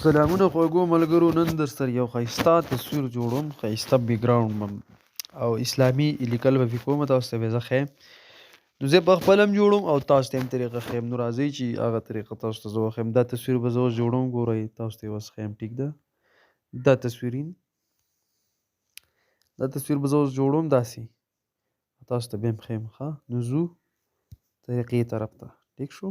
سلامونه خوږو ملګرو، نن در سره یو ښایسته تصویر جوړوم، ښایسته بیکګراوند بم او اسلامي لیکل به پې کوم، تاسو ته به یې زه ښیم. نو زه په خپله هم جوړوم او تاسو ته هم طریقه ښیم. نو راځئ چې هغه طریقه تاسو ته زه وښیم. دا تصویر به زه اوس جوړوم، ګورئ تاسو ته یې اوس ښیم. ټیک ده، دا تصویر به زه اوس جوړوم داسې، تاسو ته به یې هم ښیم. ښه، نو ځو طریقې طرف ته. ټیک شو.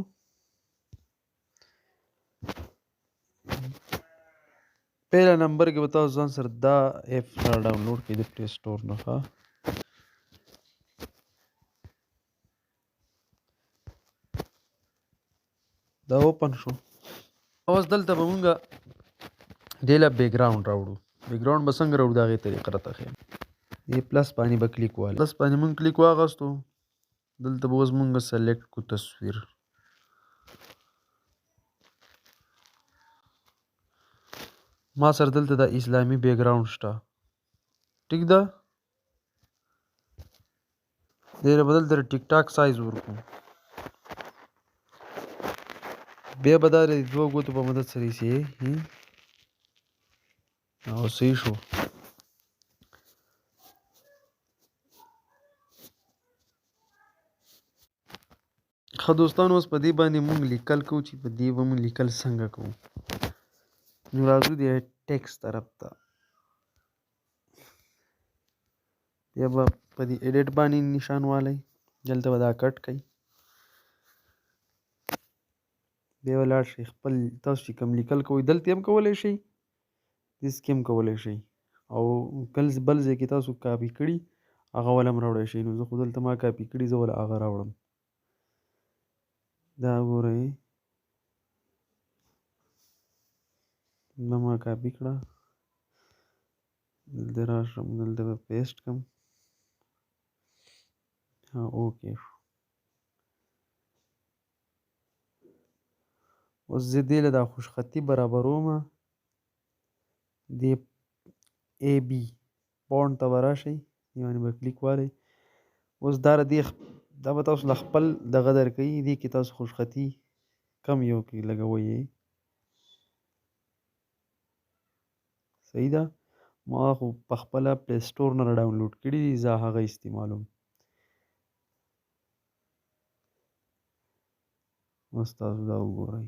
پهله نمبر کې به تاسو ځان سره دا ایپ را ډاونلوډ کړئ د پلی سټور نه. ښه، دا اوپن شو. اوس دلته به مونږه دې له بیکګراوند راوړو. بیکګراوند به څنګه راوړو، د هغې طریقه راته ښیم. دې پلس باندې به کلیک والو. پلس باندې مونږ کلیک واخیستو. دلته به اوس مونږ سلیکټ کړو تصویر. ما سره دلته د اسلامي بیکګراوند شته. ټیک ده، دې له به دلته د ټیک ټاک سایز ورکړو. بیا به دا د دوه ګوتو په مدد سره ایسي او صحیح شو. ښه دوستانو، اوس په دې باندې مونږ لیکل کوو چې په دې به مونږ لیکل څنګه کوو. نو راځو د ټیکسټ طرف ته. بیا به په دې ایډیټ باندې نشان والی، دلته به دا کټ کړئ. بیا به لاړ شئ خپل تاسو چې کوم لیکل کوئ دلته هم کولی شئ، دېس کې هم کولی شئ، او بل ځای کې تاسو کاپي کړي هغه ول هم راوړی شئ. نو زه خو دلته ما کاپي کړي، زه ول هغه راوړم. دا ګورئ، دا ما کاپي کړه، دلته راشم، دلته به پیسټ کړم. اوکې شو. اوس زه دې له دا خوشخطي برابرومه. دې ای بي فونټ ته به راشئ، دې باندې به کلیک والئ. اوس دا به تاسو له خپل دغه درکوي، دې کې تاسو خوشخطي کم یو کې لګوئ. صحیح ده، ما خو په خپله پلی سټور نه را ډاونلوډ کړي دي، زه هغه استعمالوم. اوس تاسو دا وګورئ.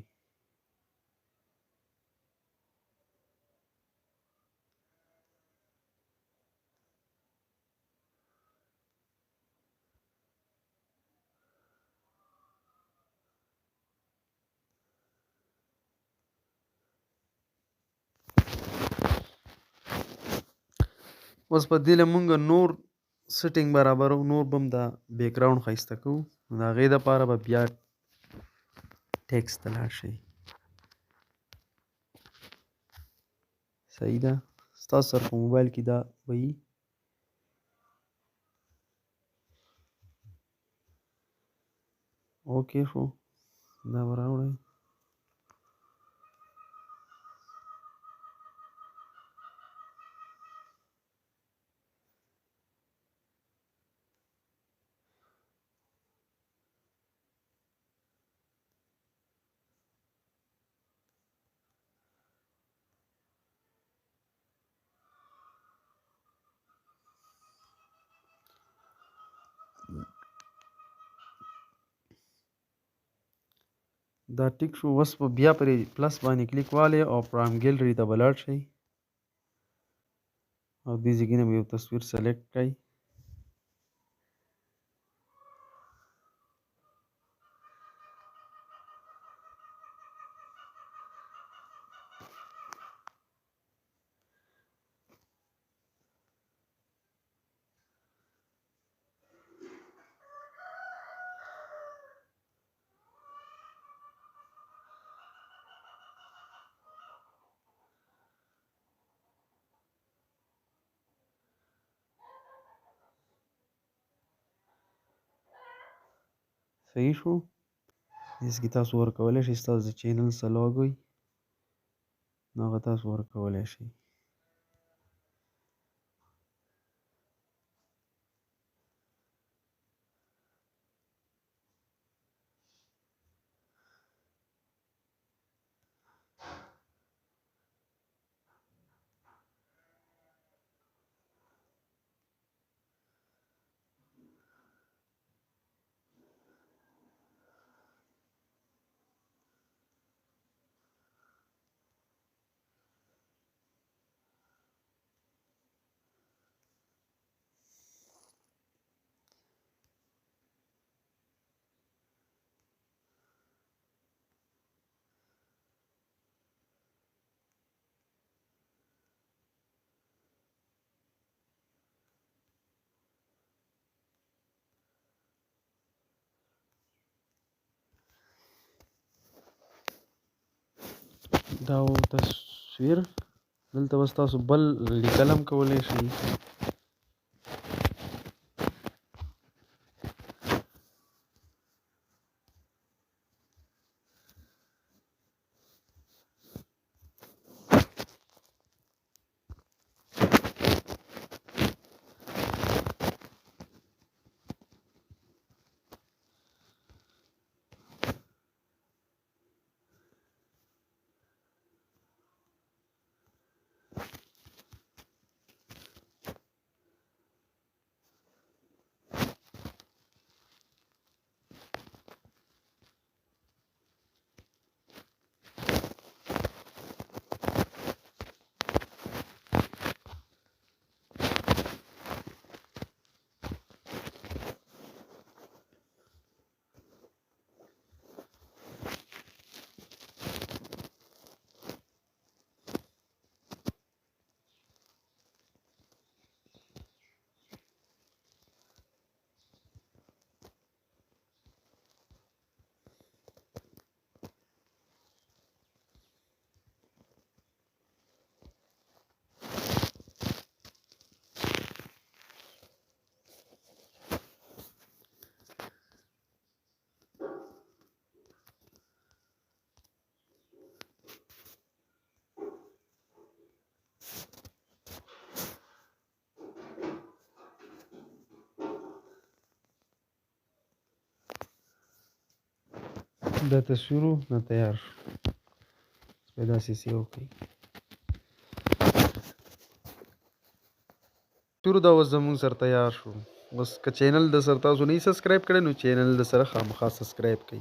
اوس په دې له مونږ نور سیټینګ برابرو، نور به هم دا بیکګراوند ښایسته کوو. نو د هغې دپاره به بیا ټیکسټ ته لاړ شئ. صحیح ده، ستاسو سره په موبایل کې دا به وي. اوکې شو، دا به راوړئ. دا ټیک شو. اوس به بیا پرې پلس باندې کلیک والئ او فرام ګیلري ته به لاړ شئ او دې ځای کې نه به یو تصویر سلیکټ کړئ. صحیح شو. دې کې تاسو ورکولی شئ ستاسو د چینل څه لوګ وي، نو هغه تاسو ورکولی شئ. دا و تصویر دلته بس تاسو بل لیکل هم کولی شئ. دا تصویر نه تیار شو. بیا داسې سیو کړئ. تصویر دا اوس زموږ سره تیار شو. اوس که چینل د سره تاسو نه سبسکرایب کړی نو چینل د سره خامخا سبسکرایب کړئ.